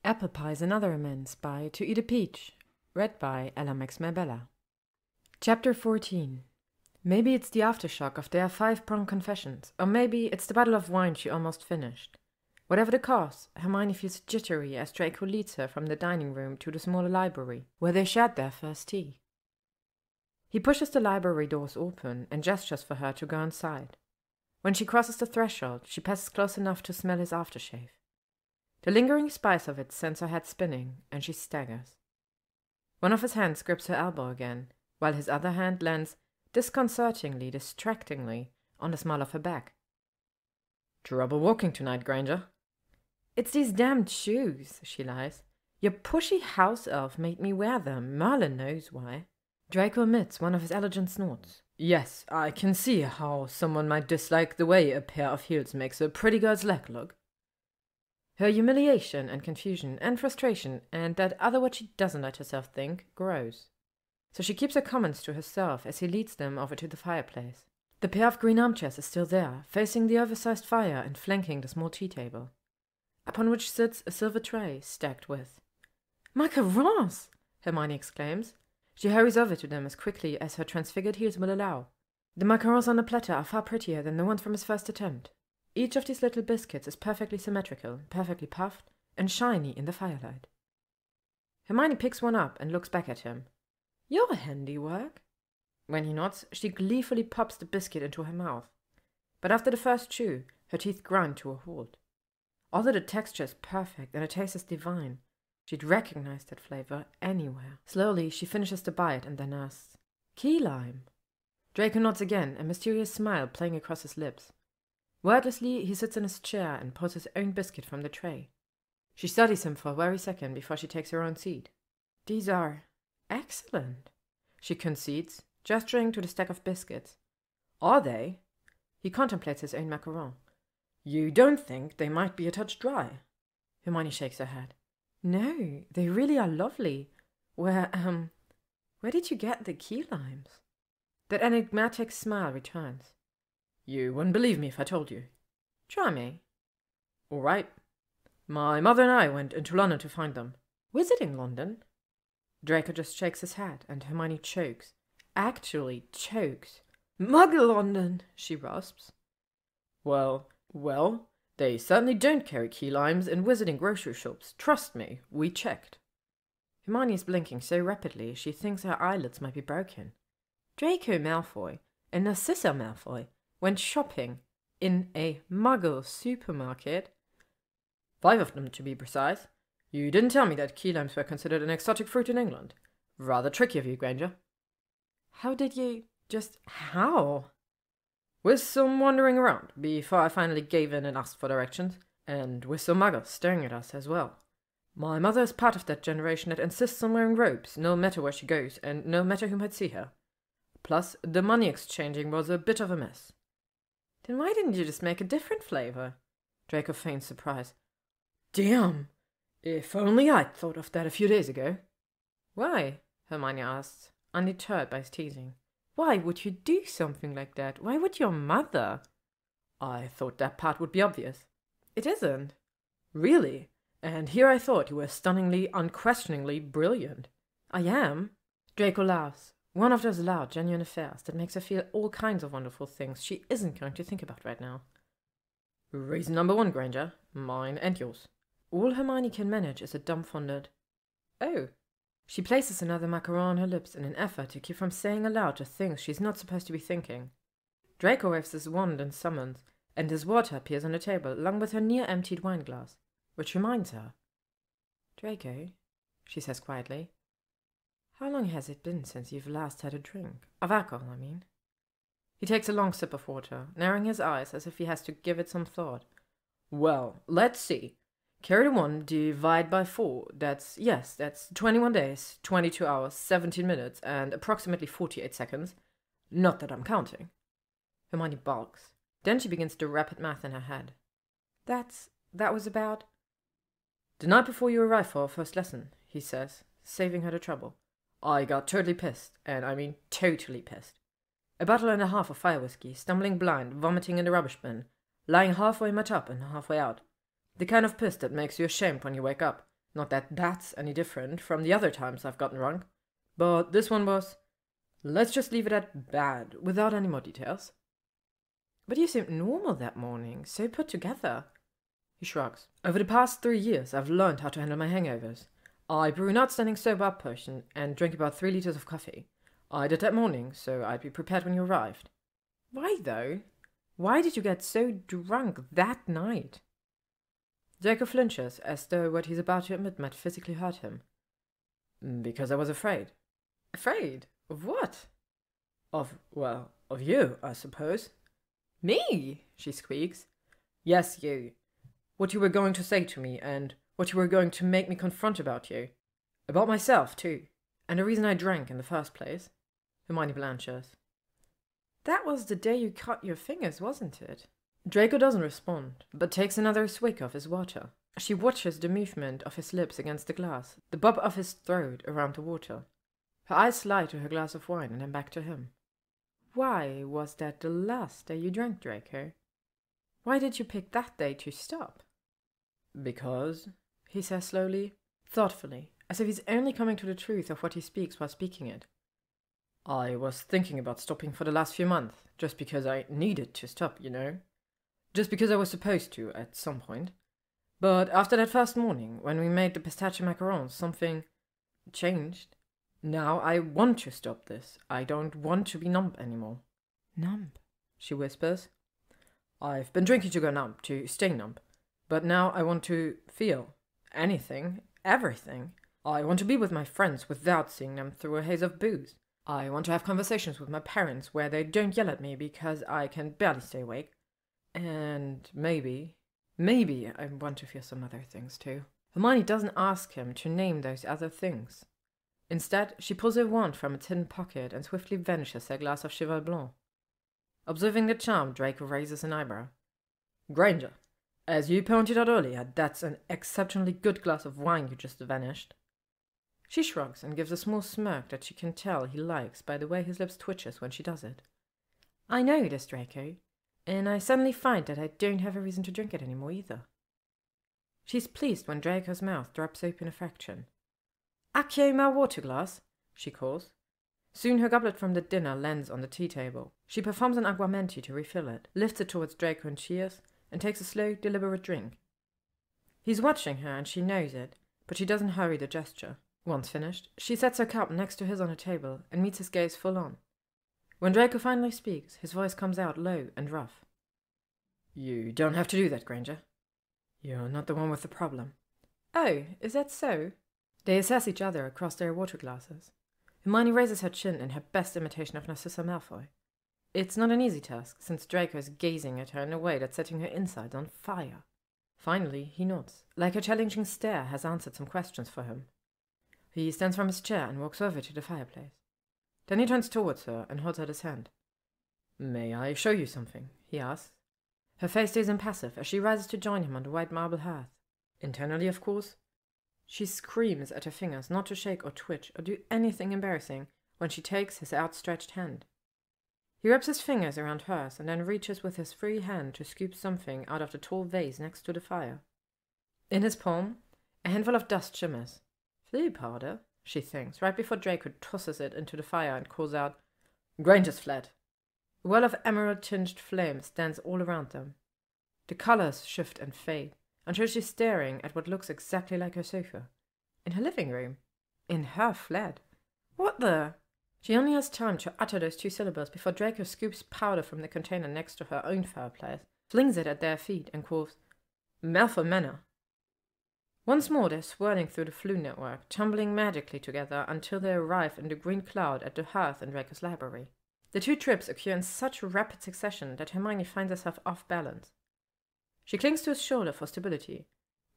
Apple Pies and Other Amends by ToEatAPeach, read by Ella Max Marbella. Chapter 14. Maybe it's the aftershock of their 5-pronged confessions, or maybe it's the bottle of wine she almost finished. Whatever the cause, Hermione feels jittery as Draco leads her from the dining room to the smaller library, where they shared their first tea. He pushes the library doors open and gestures for her to go inside. When she crosses the threshold, she passes close enough to smell his aftershave. The lingering spice of it sends her head spinning, and she staggers. One of his hands grips her elbow again, while his other hand lands disconcertingly, distractingly, on the small of her back. "Trouble walking tonight, Granger?" "It's these damned shoes," she lies. "Your pushy house elf made me wear them. Merlin knows why." Draco emits one of his elegant snorts. "Yes, I can see how someone might dislike the way a pair of heels makes a pretty girl's leg look." Her humiliation and confusion and frustration, and that other what she doesn't let herself think, grows. So she keeps her comments to herself as he leads them over to the fireplace. The pair of green armchairs is still there, facing the oversized fire and flanking the small tea table, upon which sits a silver tray stacked with macarons! Hermione exclaims. She hurries over to them as quickly as her transfigured heels will allow. The macarons on the platter are far prettier than the ones from his first attempt. Each of these little biscuits is perfectly symmetrical, perfectly puffed, and shiny in the firelight. Hermione picks one up and looks back at him. "Your handiwork." When he nods, she gleefully pops the biscuit into her mouth. But after the first chew, her teeth grind to a halt. Although the texture is perfect and the taste is divine, she'd recognize that flavor anywhere. Slowly, she finishes the bite and then asks, "Key lime?" Draco nods again, a mysterious smile playing across his lips. Wordlessly, he sits in his chair and pulls his own biscuit from the tray. She studies him for a very second before she takes her own seat. "These are excellent," she concedes, gesturing to the stack of biscuits. "Are they?" He contemplates his own macaron. "You don't think they might be a touch dry?" Hermione shakes her head. "No, they really are lovely. Where did you get the key limes?" That enigmatic smile returns. "You wouldn't believe me if I told you." "Try me." "All right. My mother and I went into London to find them." "Visiting London?" Draco just shakes his head, and Hermione chokes. Actually chokes. "Muggle London," she rasps. Well, they certainly don't carry key limes in visiting grocery shops. Trust me, we checked." Hermione is blinking so rapidly she thinks her eyelids might be broken. Draco Malfoy and Narcissa Malfoy went shopping in a Muggle supermarket. 5 of them, to be precise. You didn't tell me that key limes were considered an exotic fruit in England. Rather tricky of you, Granger. "How did you... how?" "With some wandering around, before I finally gave in and asked for directions, and with some muggles staring at us as well. My mother is part of that generation that insists on wearing robes, no matter where she goes, and no matter who might see her. Plus, the money exchanging was a bit of a mess." "Then why didn't you just make a different flavor?" Draco feigns surprise. "Damn! If only I'd thought of that a few days ago." "Why?" Hermione asks, undeterred by his teasing. "Why would you do something like that? Why would your mother?" "I thought that part would be obvious." "It isn't." "Really? And here I thought you were stunningly, unquestioningly brilliant." "I am." Draco laughs. One of those loud, genuine affairs that makes her feel all kinds of wonderful things she isn't going to think about right now. "Reason number 1, Granger. Mine and yours." All Hermione can manage is a dumbfounded, "Oh." She places another macaron on her lips in an effort to keep from saying aloud the things she's not supposed to be thinking. Draco waves his wand in summons, and his water appears on the table along with her near-emptied wineglass, which reminds her. "Draco," she says quietly, "how long has it been since you've last had a drink? Of alcohol, I mean." He takes a long sip of water, narrowing his eyes as if he has to give it some thought. "Well, let's see. Carry 1 divide by 4. That's 21 days, 22 hours, 17 minutes, and approximately 48 seconds. Not that I'm counting." Hermione balks. Then she begins to rapid math in her head. That was about... "The night before you arrived for our first lesson," he says, saving her the trouble. "I got totally pissed, and I mean totally pissed. A bottle and a half of fire whiskey, stumbling blind, vomiting in the rubbish bin, lying halfway in my tub and halfway out. The kind of piss that makes you ashamed when you wake up, Not that that's any different from the other times I've gotten drunk, but this one was, let's just leave it at bad, without any more details. But you seemed normal that morning, so put together. He shrugs. Over the past 3 years, I've learned how to handle my hangovers. I brew an outstanding sober-up potion and drink about 3 liters of coffee. I did that morning, so I'd be prepared when you arrived. Why, though? Why did you get so drunk that night? Draco flinches, as though what he's about to admit might physically hurt him. Because I was afraid. Afraid? Of what? Of you, I suppose. Me? She squeaks. Yes, you. What you were going to say to me, and what you were going to make me confront about you. About myself, too. And the reason I drank in the first place. Hermione blanches. That was the day you cut your fingers, wasn't it? Draco doesn't respond, but takes another swig of his water. She watches the movement of his lips against the glass, the bob of his throat around the water. Her eyes slide to her glass of wine and then back to him. Why was that the last day you drank, Draco? Why did you pick that day to stop? Because, he says slowly, thoughtfully, as if he's only coming to the truth of what he speaks while speaking it. I was thinking about stopping for the last few months, just because I needed to stop, you know. Just because I was supposed to, at some point. But after that first morning, when we made the pistachio macarons, something changed. Now I want to stop this. I don't want to be numb anymore. Numb? She whispers. I've been drinking to go numb, to stay numb. But now I want to feel. Anything. Everything. I want to be with my friends without seeing them through a haze of booze. I want to have conversations with my parents where they don't yell at me because I can barely stay awake. And maybe I want to feel some other things too. Hermione doesn't ask him to name those other things. Instead, she pulls her wand from its hidden pocket and swiftly vanishes her glass of Cheval Blanc. Observing the charm, Draco raises an eyebrow. Granger, as you pointed out earlier, that's an exceptionally good glass of wine you just vanished. She shrugs and gives a small smirk that she can tell he likes by the way his lips twitches when she does it. I know this, Draco, and I suddenly find that I don't have a reason to drink it anymore either. She's pleased when Draco's mouth drops open a fraction. Accio my water glass, she calls. Soon her goblet from the dinner lands on the tea table. She performs an aguamenti to refill it, lifts it towards Draco and cheers, and takes a slow, deliberate drink. He's watching her and she knows it, but she doesn't hurry the gesture. Once finished, she sets her cup next to his on a table and meets his gaze full on. When Draco finally speaks, his voice comes out low and rough. You don't have to do that, Granger. You're not the one with the problem. Oh, is that so? They assess each other across their water glasses. Hermione raises her chin in her best imitation of Narcissa Malfoy. It's not an easy task, since Draco is gazing at her in a way that's setting her insides on fire. Finally, he nods, like her challenging stare has answered some questions for him. He stands from his chair and walks over to the fireplace. Then he turns towards her and holds out his hand. May I show you something? He asks. Her face stays impassive as she rises to join him on the white marble hearth. Internally, of course. She screams at her fingers not to shake or twitch or do anything embarrassing when she takes his outstretched hand. He wraps his fingers around hers and then reaches with his free hand to scoop something out of the tall vase next to the fire. In his palm, a handful of dust shimmers. Flea powder, she thinks, right before Draco tosses it into the fire and calls out, Granger's flat. A well of emerald-tinged flame stands all around them. The colors shift and fade, until she's staring at what looks exactly like her sofa. In her living room. In her flat. What the? She only has time to utter those 2 syllables before Draco scoops powder from the container next to her own fireplace, flings it at their feet, and calls, Malfoy Manor. Once more they're swirling through the flue network, tumbling magically together until they arrive in the green cloud at the hearth in Draco's library. The 2 trips occur in such rapid succession that Hermione finds herself off balance. She clings to his shoulder for stability,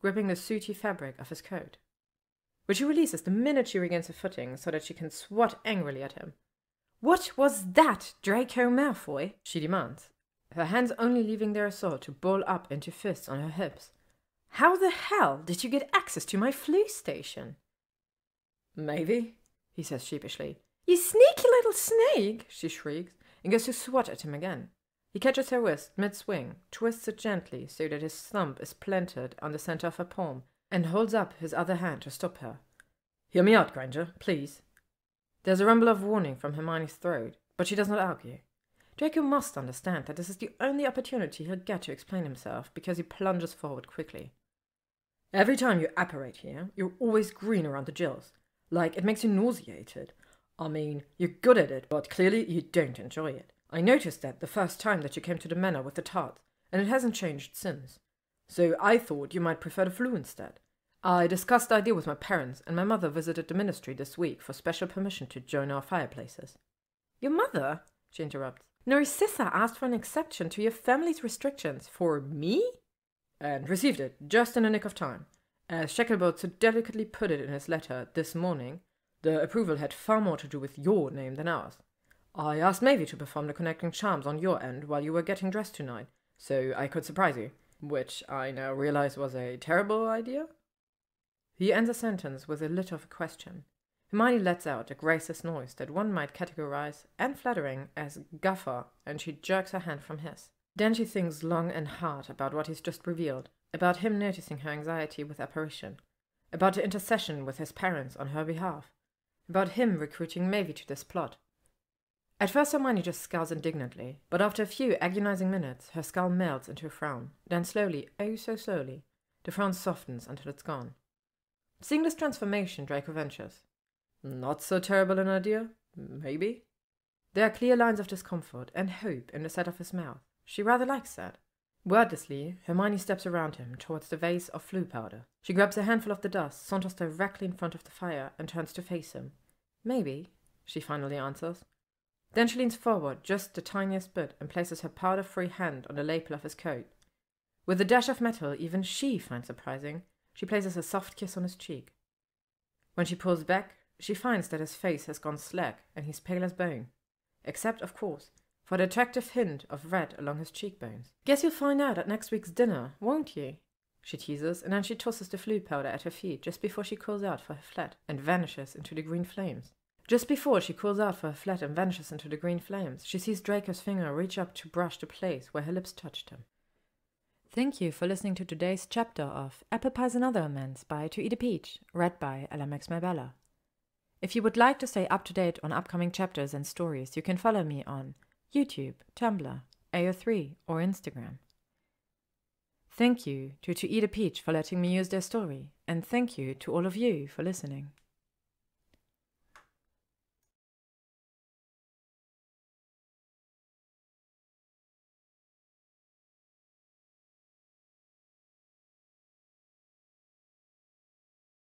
gripping the sooty fabric of his coat, which she releases the minute she regains her footing so that she can swat angrily at him. What was that, Draco Malfoy? She demands, her hands only leaving their assault to ball up into fists on her hips. How the hell did you get access to my flue station? Maybe, he says sheepishly. You sneaky little snake, she shrieks, and goes to swat at him again. He catches her wrist mid-swing, twists it gently so that his thumb is planted on the center of her palm, and holds up his other hand to stop her. "Hear me out, Granger, please." There's a rumble of warning from Hermione's throat, but she does not argue. Draco must understand that this is the only opportunity he'll get to explain himself, because he plunges forward quickly. "Every time you apparate here, you're always green around the gills. Like, it makes you nauseated. I mean, you're good at it, but clearly you don't enjoy it. I noticed that the first time that you came to the manor with the tarts, and it hasn't changed since. So I thought you might prefer the flu instead. I discussed the idea with my parents, and my mother visited the ministry this week for special permission to join our fireplaces." "Your mother?" she interrupts. "Narcissa asked for an exception to your family's restrictions for me?" "And received it, just in the nick of time. As Shacklebolt so delicately put it in his letter this morning, the approval had far more to do with your name than ours. I asked Mavie to perform the connecting charms on your end while you were getting dressed tonight, so I could surprise you, which I now realize was a terrible idea." He ends a sentence with a lit of a question. Hermione lets out a graceless noise that one might categorize, and flattering, as guffaw, and she jerks her hand from his. Then she thinks long and hard about what he's just revealed, about him noticing her anxiety with apparition, about the intercession with his parents on her behalf, about him recruiting Mavie to this plot. At first Hermione just scowls indignantly, but after a few agonizing minutes her scowl melts into a frown, then slowly, oh so slowly, the frown softens until it's gone. Seeing this transformation, Draco ventures, "Not so terrible an idea, maybe?" There are clear lines of discomfort and hope in the set of his mouth. She rather likes that. Wordlessly, Hermione steps around him towards the vase of flu powder. She grabs a handful of the dust, saunters directly in front of the fire, and turns to face him. "Maybe," she finally answers. Then she leans forward just the tiniest bit and places her powder-free hand on the lapel of his coat. With a dash of metal even she finds surprising, she places a soft kiss on his cheek. When she pulls back, she finds that his face has gone slack and he's pale as bone. Except, of course, for the attractive hint of red along his cheekbones. "Guess you'll find out at next week's dinner, won't you?" she teases, and then she tosses the flu powder at her feet just before she calls out for her flat and vanishes into the green flames. Just before she calls out for her flat and vanishes into the green flames, she sees Draco's finger reach up to brush the place where her lips touched him. Thank you for listening to today's chapter of Apple Pies and Other Amends by ToEatAPeach, read by Ella. If you would like to stay up to date on upcoming chapters and stories, you can follow me on YouTube, Tumblr, AO3, or Instagram. Thank you to ToEatAPeach for letting me use their story, and thank you to all of you for listening.